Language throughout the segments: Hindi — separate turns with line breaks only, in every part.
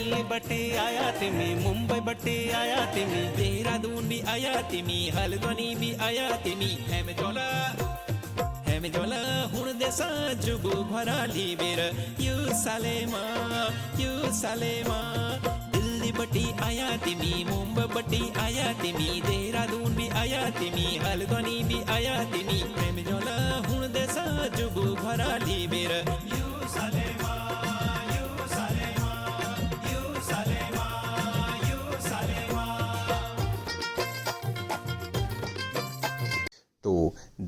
दिल्ली बटे आया तिमी, मुंबई बटे आया तिमी, देहरादून भी आया तिमी, हल्द्वानी भी आया तिमी, हेमेजोला हुण देसा जुगु भराली बेर यू सालेमा दिल्ली बटी आया तिमी, मुंबई बटी आया तिमी, देहरादून भी आया तिमी, हल्द्वानी भी आया तिमी, हेमेजोला हुण देसा जुगु भराली बेर यू सालेमा यू सालेमा यू सालेमा यू सालेमा।
तो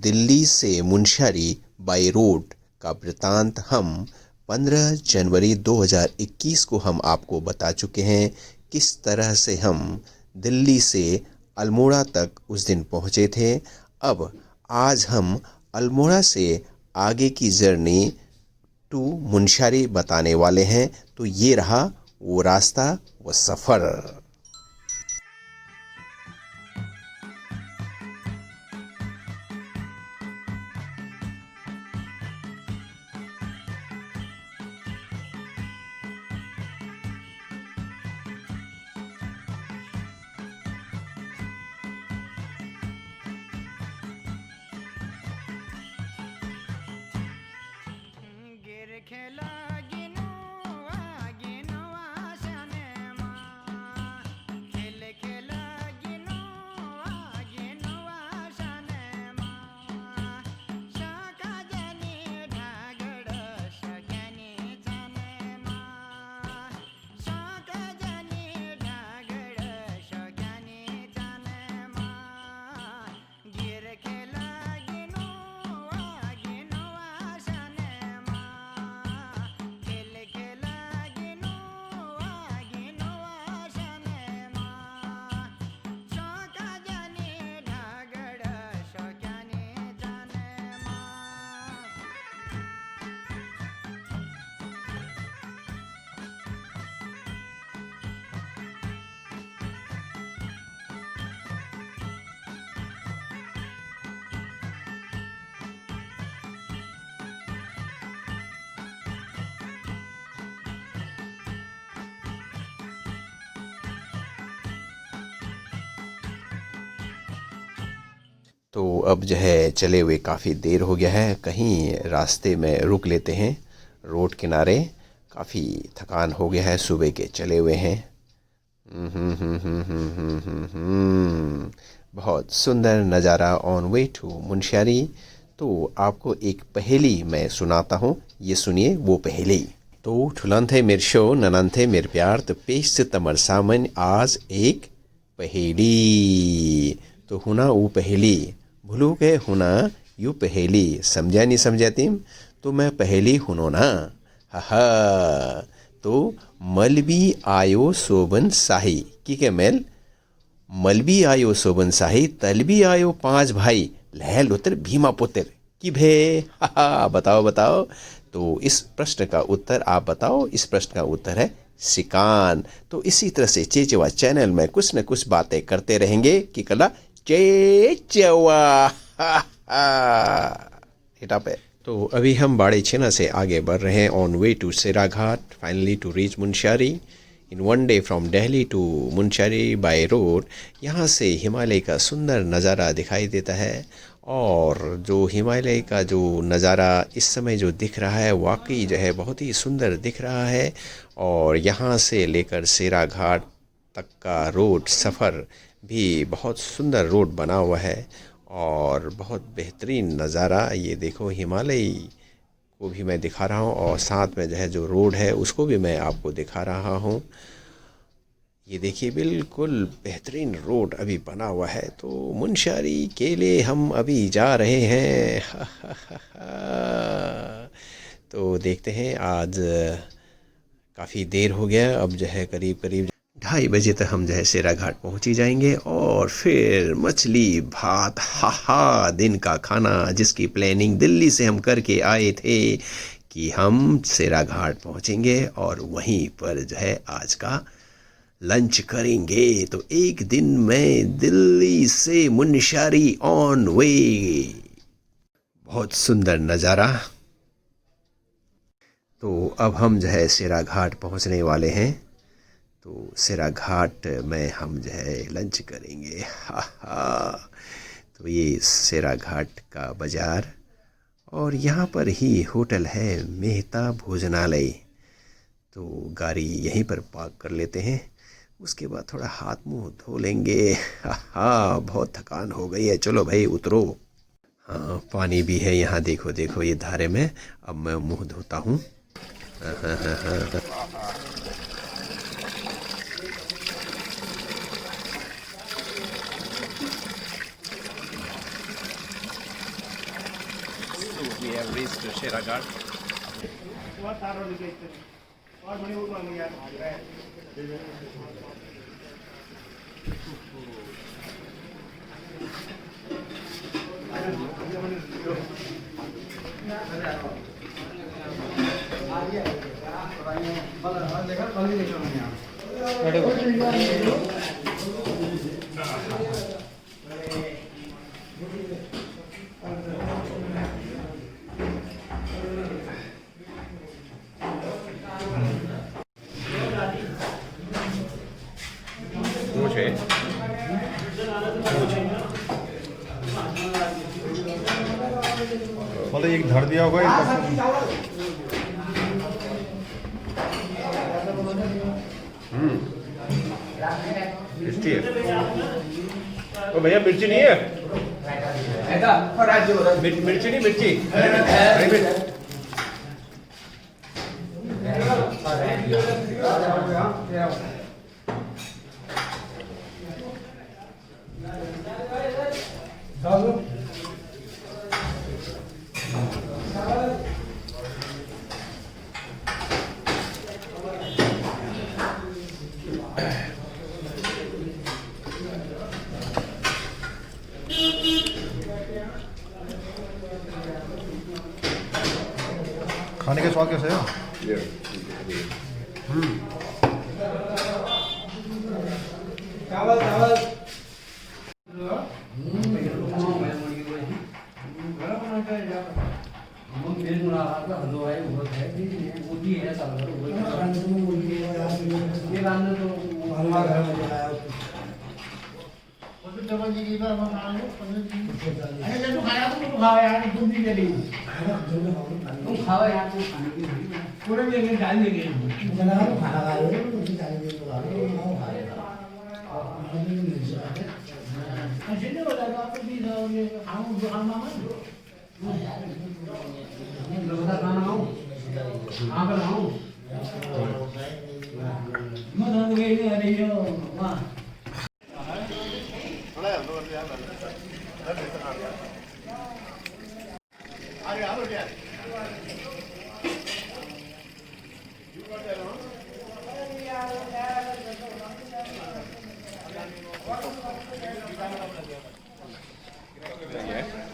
दिल्ली से मुनस्यारी बाय रोड का वृतांत हम 15 जनवरी 2021 को हम आपको बता चुके हैं। किस तरह से हम दिल्ली से अल्मोड़ा तक उस दिन पहुँचे थे। अब आज हम अल्मोड़ा से आगे की जर्नी टू मुनस्यारी बताने वाले हैं। तो ये रहा वो रास्ता, वो सफ़र। तो अब जो है चले हुए काफ़ी देर हो गया है, कहीं रास्ते में रुक लेते हैं रोड किनारे। काफ़ी थकान हो गया है, सुबह के चले हुए हैं। बहुत सुंदर नज़ारा ऑन वे टू मुनस्यारी। तो आपको एक पहेली मैं सुनाता हूँ, ये सुनिए वो पहेली। तो ठुलंथे मेर शो ननंथे मेर प्यार, तो पेश से तमर सामन आज एक पहेली। तो हुना वो पहेली भूलू के हुना यू पहेली, समझा नहीं समझा तिम तो मैं पहेली हुनो ना। हा तो मलबी आयो शोभन शाही की के मेल, मलबी आयो शोभन शाही, तलबी आयो 5 भाई, लहल उतर भीमा पुत्र की भे। हा बताओ बताओ। तो इस प्रश्न का उत्तर आप बताओ। इस प्रश्न का उत्तर है सिकान। तो इसी तरह से चेचवा चैनल में कुछ न कुछ बातें करते रहेंगे कि कला चेचवा हिटा पे। तो अभी हम बाड़े छेना से आगे बढ़ रहे हैं on way to Seraghat, finally to reach Munsiyari in one day from Delhi to Munsiyari by road. यहाँ से हिमालय का सुंदर नज़ारा दिखाई देता है और जो हिमालय का जो नज़ारा इस समय जो दिख रहा है वाकई जो है बहुत ही सुंदर दिख रहा है। और यहाँ से लेकर सेराघाट तक का रोड सफ़र भी बहुत सुंदर रोड बना हुआ है और बहुत बेहतरीन नज़ारा। ये देखो हिमालय को भी मैं दिखा रहा हूँ और साथ में जो है जो रोड है उसको भी मैं आपको दिखा रहा हूँ। ये देखिए बिल्कुल बेहतरीन रोड अभी बना हुआ है। तो मुनस्यारी के लिए हम अभी जा रहे हैं। तो देखते हैं, आज काफ़ी देर हो गया, अब जो है करीब करीब 2:30 बजे तक हम जो है सेराघाट पहुँच ही जाएंगे और फिर मछली भात दिन का खाना जिसकी प्लानिंग दिल्ली से हम करके आए थे कि हम सेराघाट पहुँचेंगे और वहीं पर जो है आज का लंच करेंगे। तो एक दिन में दिल्ली से मुनस्यारी ऑन वे, बहुत सुंदर नज़ारा। तो अब हम जो है सेराघाट पहुँचने वाले हैं। तो सिरा घाट में हम जो है लंच करेंगे। हा हा। तो ये सिरा घाट का बाज़ार और यहाँ पर ही होटल है मेहता भोजनालय। तो गाड़ी यहीं पर पार्क कर लेते हैं, उसके बाद थोड़ा हाथ मुंह धो लेंगे। हाँ, बहुत थकान हो गई है, चलो भाई उतरो। हाँ, पानी भी है यहाँ, देखो देखो ये धारे में। अब मैं मुंह धोता हूँ। We have reached Shera Ghat.
मतलब एक धर दिया होगा
टेस्टी है। ओ भैया मिर्ची नहीं है? मिर्ची नहीं, मिर्ची हरी मिर्च।
खाने के स्वाद कैसे है?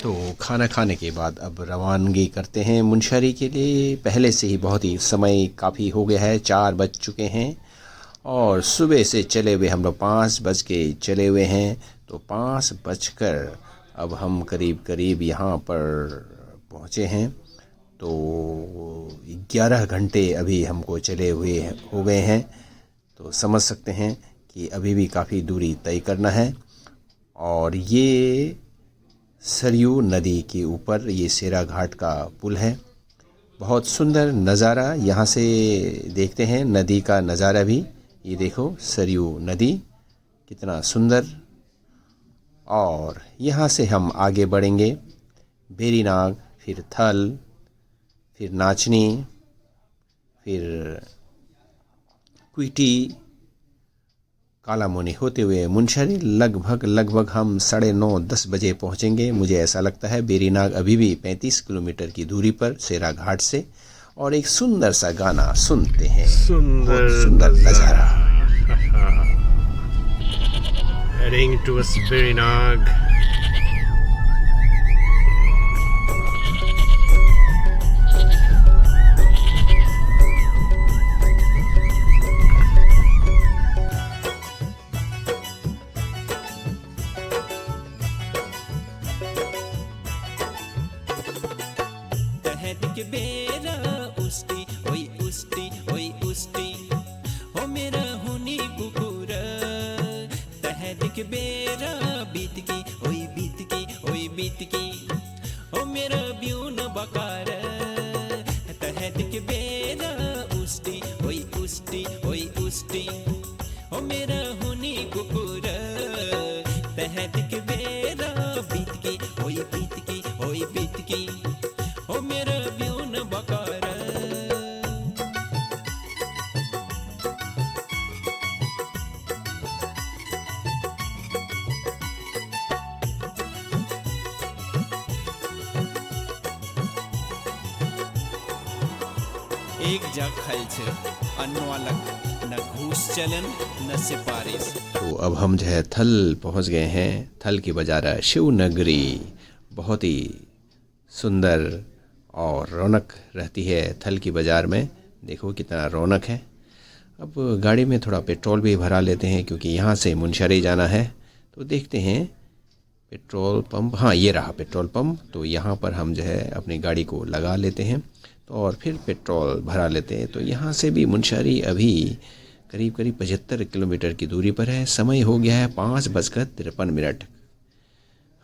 तो खाना खाने के बाद अब रवानगी करते हैं मुनस्यारी के लिए। पहले से ही बहुत ही समय काफ़ी हो गया है, 4 बज चुके हैं और सुबह से चले हुए हम लोग 5 बज के चले हुए हैं। तो 5 बजकर अब हम करीब करीब यहाँ पर पहुँचे हैं। तो 11 घंटे अभी हमको चले हुए हो गए हैं। तो समझ सकते हैं कि अभी भी काफ़ी दूरी तय करना है। और ये सरयू नदी के ऊपर ये सेरा घाट का पुल है। बहुत सुंदर नज़ारा यहाँ से देखते हैं, नदी का नज़ारा भी। ये देखो सरयू नदी कितना सुंदर। और यहाँ से हम आगे बढ़ेंगे बेरीनाग, फिर थल, फिर नाचनी, फिर क्विटी, कालामुनी होते हुए मुनस्यारी लगभग हम 9:30-10 बजे पहुँचेंगे। मुझे ऐसा लगता है बेरीनाग अभी भी 35 किलोमीटर की दूरी पर सेरा घाट से। और एक सुंदर सा गाना सुनते हैं, सुंदर नज़ारा।
Heading towards Beerinag.
के बेरा उस्ती ओई उस्ती हो मेरा हुनी के बेरा बीत की ओई बीत की ओई बीत की ओ मेरा ब्यून बकार तहत के बेरा उष्टी ओई उष्टी ओई उष्टी ओ मेरा हुनी कुकुर तहत के बेरा बीत की ओई बीत की ओई बीत की ओ मेरा ब्यून बकार एक जग खल छे अन्नवालक न घूस चलन न सिफारिश।
तो अब हम जो है थल पहुंच गए हैं। थल की बाजार शिव नगरी बहुत ही सुंदर और रौनक रहती है थल की बाज़ार में। देखो कितना रौनक है। अब गाड़ी में थोड़ा पेट्रोल भी भरा लेते हैं क्योंकि यहाँ से मुनस्यारी जाना है। तो देखते हैं पेट्रोल पंप, हाँ ये रहा पेट्रोल पंप। तो यहाँ पर हम जो है अपनी गाड़ी को लगा लेते हैं तो और फिर पेट्रोल भरा लेते हैं। तो यहाँ से भी मुनस्यारी अभी करीब 75 किलोमीटर की दूरी पर है। समय हो गया है 5:53।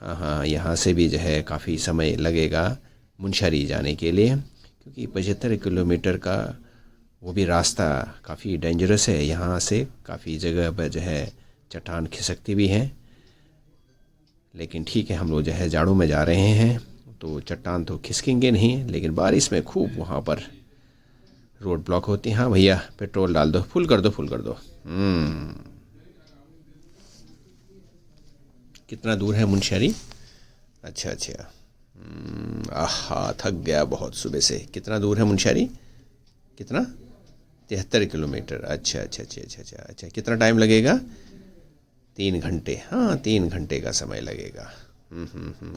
हाँ, यहाँ से भी जो है काफ़ी समय लगेगा मुनस्यारी जाने के लिए क्योंकि 75 किलोमीटर का वो भी रास्ता काफ़ी डेंजरस है। यहाँ से काफ़ी जगह पर जो है चट्टान खिसकती भी हैं, लेकिन ठीक है हम लोग जो है झाड़ू में जा रहे हैं तो चट्टान तो खिसकेंगे नहीं, लेकिन बारिश में खूब वहाँ पर रोड ब्लॉक होती है। हाँ भैया पेट्रोल डाल दो, फुल कर दो, फुल कर दो। कितना दूर है मुनस्यारी? अच्छा आहा थक गया बहुत सुबह से। कितना दूर है मुनस्यारी? कितना? 73 किलोमीटर। अच्छा। कितना टाइम लगेगा? 3 घंटे। हाँ 3 घंटे का समय लगेगा।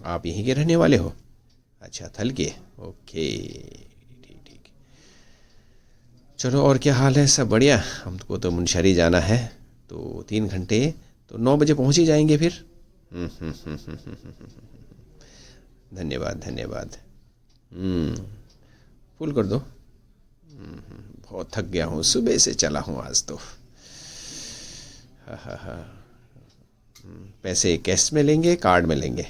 आप यहीं के रहने वाले हो? अच्छा थल के, ओके ठीक। चलो और क्या हाल है? सब बढ़िया। हमको तो मुनस्यारी जाना है तो 3 घंटे, तो 9 बजे पहुँच ही जाएंगे फिर। धन्यवाद। फुल कर दो। बहुत थक गया हूँ, सुबह से चला हूँ आज तो। हाँ। पैसे कैश में लेंगे कार्ड में लेंगे?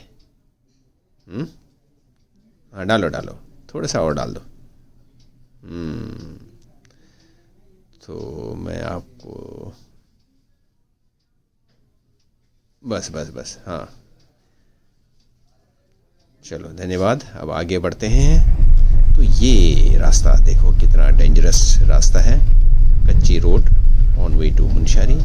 हाँ डालो थोड़ा सा और डाल दो। तो मैं आपको बस हाँ चलो धन्यवाद। अब आगे बढ़ते हैं। तो ये रास्ता देखो कितना डेंजरस रास्ता है, कच्ची road on way to Munsiyari.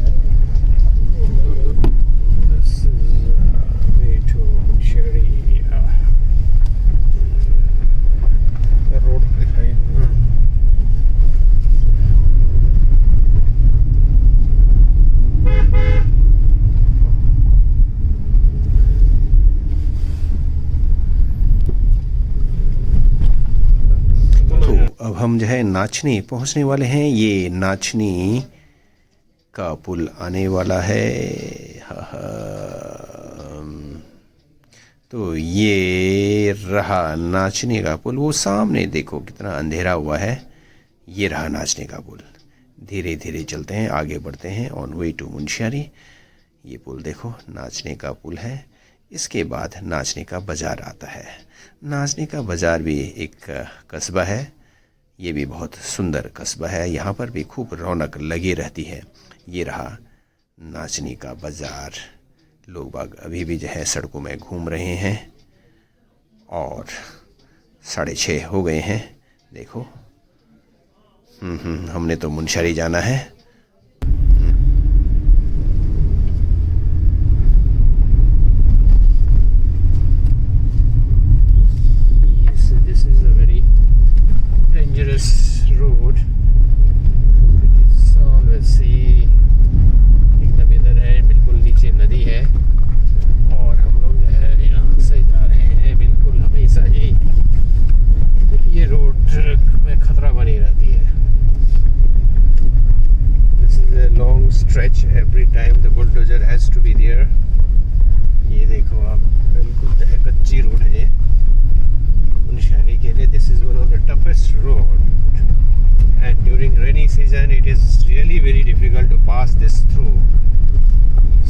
Road दिखाई
अब हम जो है नाचनी पहुंचने वाले हैं। ये नाचनी का पुल आने वाला है। तो ये रहा नाचनी का पुल। वो सामने देखो कितना अंधेरा हुआ है। ये रहा नाचनी का पुल। धीरे धीरे चलते हैं, आगे बढ़ते हैं ऑन वे टू मुनस्यारी। ये पुल देखो नाचनी का पुल है। इसके बाद नाचनी का बाज़ार आता है। नाचनी का बाज़ार भी एक कस्बा है। ये भी बहुत सुंदर कस्बा है। यहाँ पर भी खूब रौनक लगी रहती है। ये रहा नाचनी का बाज़ार। लोग बाग अभी भी जो है सड़कों में घूम रहे हैं और 6:30 हो गए हैं। देखो हमने तो मुनस्यारी जाना है।
This is a very dangerous road. It is always sea. एकदम इधर है, बिल्कुल नीचे नदी है और हम लोग जो है यहाँ से जा रहे हैं बिल्कुल हमेशा ही। ये रोड में खतरा बनी रहती है। This is a long stretch. Every time the bulldozer has to be there. ये देखो आप, बिल्कुल कच्ची रोड है मुनस्यारी के लिए। This is one of the toughest road, and during rainy season it is really very difficult to pass this through.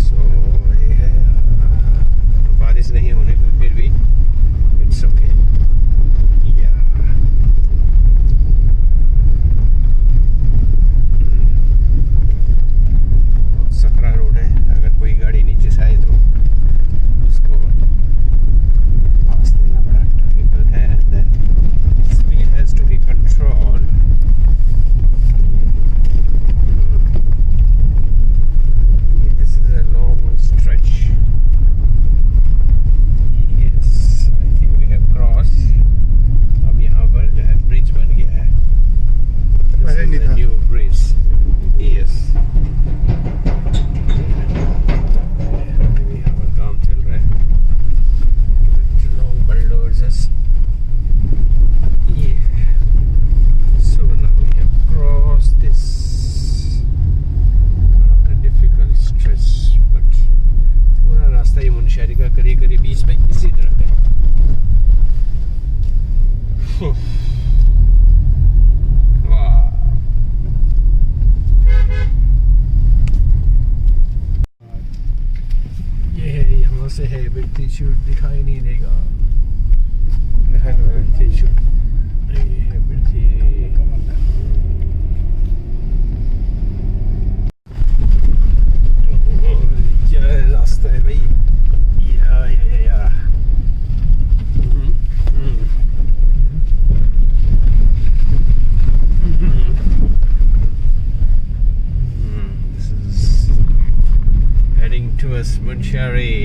So से है बिरतीचूर दिखाई नहीं देगा। बिरतीचूर ये है बिरती। क्या रास्ता है भाई? या This is heading towards Munshari.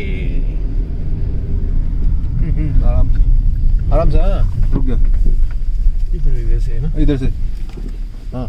आराम से हाँ रुक गया
इधर से है ना?
इधर से हाँ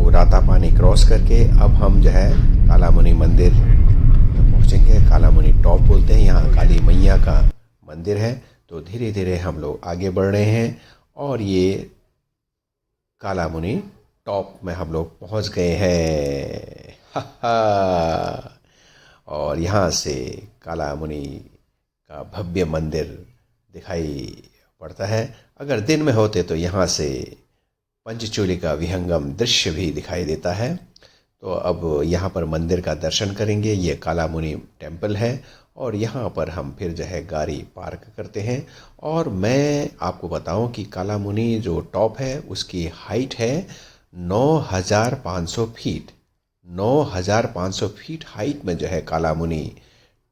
रातापानी क्रॉस करके अब हम जो है कालामुनि मंदिर पहुंचेंगे। कालामुनि टॉप बोलते हैं, यहाँ काली मैया का मंदिर है। तो धीरे धीरे हम लोग आगे बढ़ रहे हैं और ये कालामुनि टॉप में हम लोग पहुंच गए हैं। और यहाँ से कालामुनि का भव्य मंदिर दिखाई पड़ता है। अगर दिन में होते तो यहाँ से पंचचूली का विहंगम दृश्य भी दिखाई देता है। तो अब यहाँ पर मंदिर का दर्शन करेंगे। ये कालामुनि टेम्पल है और यहाँ पर हम फिर जो है गाड़ी पार्क करते हैं। और मैं आपको बताऊं कि कालामुनि जो टॉप है उसकी हाइट है 9,500 फीट। 9,500 फीट हाइट में जो है कालामुनि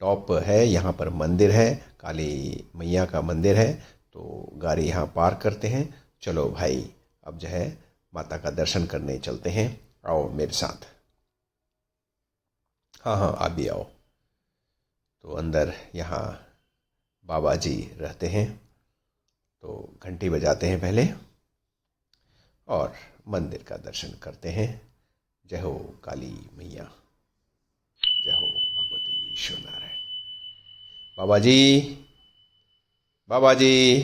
टॉप है। यहाँ पर मंदिर है, काली मैया का मंदिर है। तो गाड़ी यहाँ पार्क करते हैं। चलो भाई अब जो है माता का दर्शन करने चलते हैं। आओ मेरे साथ। हाँ आप भी आओ। तो अंदर यहाँ बाबा जी रहते हैं। तो घंटी बजाते हैं पहले और मंदिर का दर्शन करते हैं। जय हो काली मैया, जय हो भगवती शिव नारायण। बाबा जी, बाबा जी,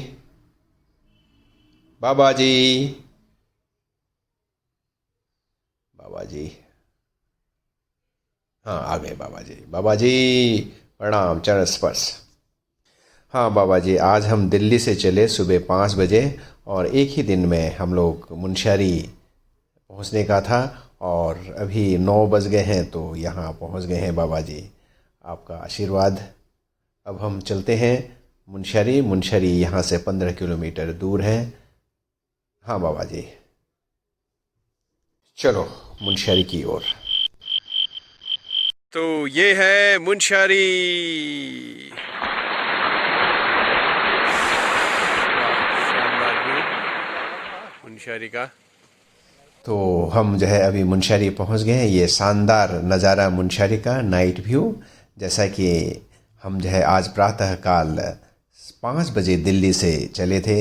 बाबा जी, बाबा जी। हाँ आ गए बाबा जी। बाबा जी प्रणाम, चरण स्पर्श। हाँ बाबा जी, आज हम दिल्ली से चले सुबह 5 बजे और एक ही दिन में हम लोग मुनस्यारी पहुंचने का था और अभी 9 बज गए हैं तो यहाँ पहुंच गए हैं बाबा जी। आपका आशीर्वाद। अब हम चलते हैं मुनस्यारी। मुनस्यारी यहाँ से 15 किलोमीटर दूर है। हाँ बाबा जी, चलो मुनस्यारी की ओर। तो ये है मुनस्यारी। शानदार व्यू मुनस्यारी का। तो हम जो है अभी मुनस्यारी पहुंच गए हैं। ये शानदार नज़ारा मुनस्यारी का नाइट व्यू। जैसा कि हम जो है आज प्रातः काल 5 बजे दिल्ली से चले थे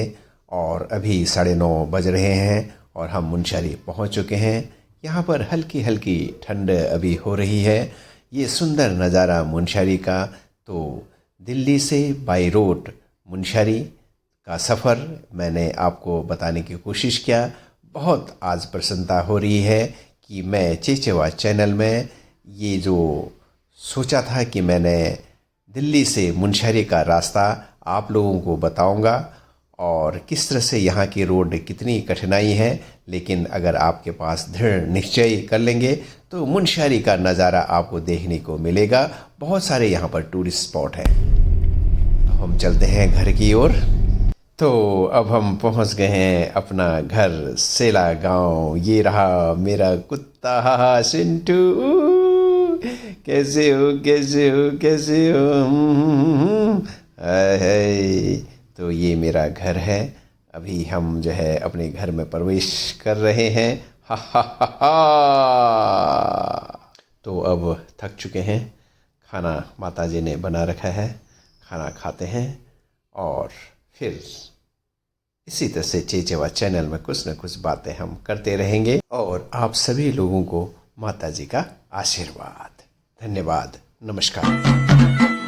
और अभी 9:30 बज रहे हैं और हम मुनस्यारी पहुंच चुके हैं। यहाँ पर हल्की हल्की ठंड अभी हो रही है। ये सुंदर नज़ारा मुनस्यारी का। तो दिल्ली से बाई रोड मुनस्यारी का सफ़र मैंने आपको बताने की कोशिश किया। बहुत आज प्रसन्नता हो रही है कि मैं चेचेवा चैनल में ये जो सोचा था कि मैंने दिल्ली से मुनस्यारी का रास्ता आप लोगों को बताऊंगा और किस तरह से यहाँ की रोड कितनी कठिनाई है, लेकिन अगर आपके पास दृढ़ निश्चय कर लेंगे तो मुनस्यारी का नज़ारा आपको देखने को मिलेगा। बहुत सारे यहाँ पर टूरिस्ट स्पॉट हैं। तो हम चलते हैं घर की ओर। तो अब हम पहुंच गए हैं अपना घर सेला गांव। ये रहा मेरा कुत्ता सिंटू। कैसे हो कैसे हो कैसे हो? है तो ये मेरा घर है। अभी हम जो है अपने घर में प्रवेश कर रहे हैं। हा हा हा हा। तो अब थक चुके हैं। खाना माताजी ने बना रखा है, खाना खाते हैं और फिर इसी तरह से चेचेवा चैनल में कुछ न कुछ बातें हम करते रहेंगे। और आप सभी लोगों को माताजी का आशीर्वाद। धन्यवाद। नमस्कार।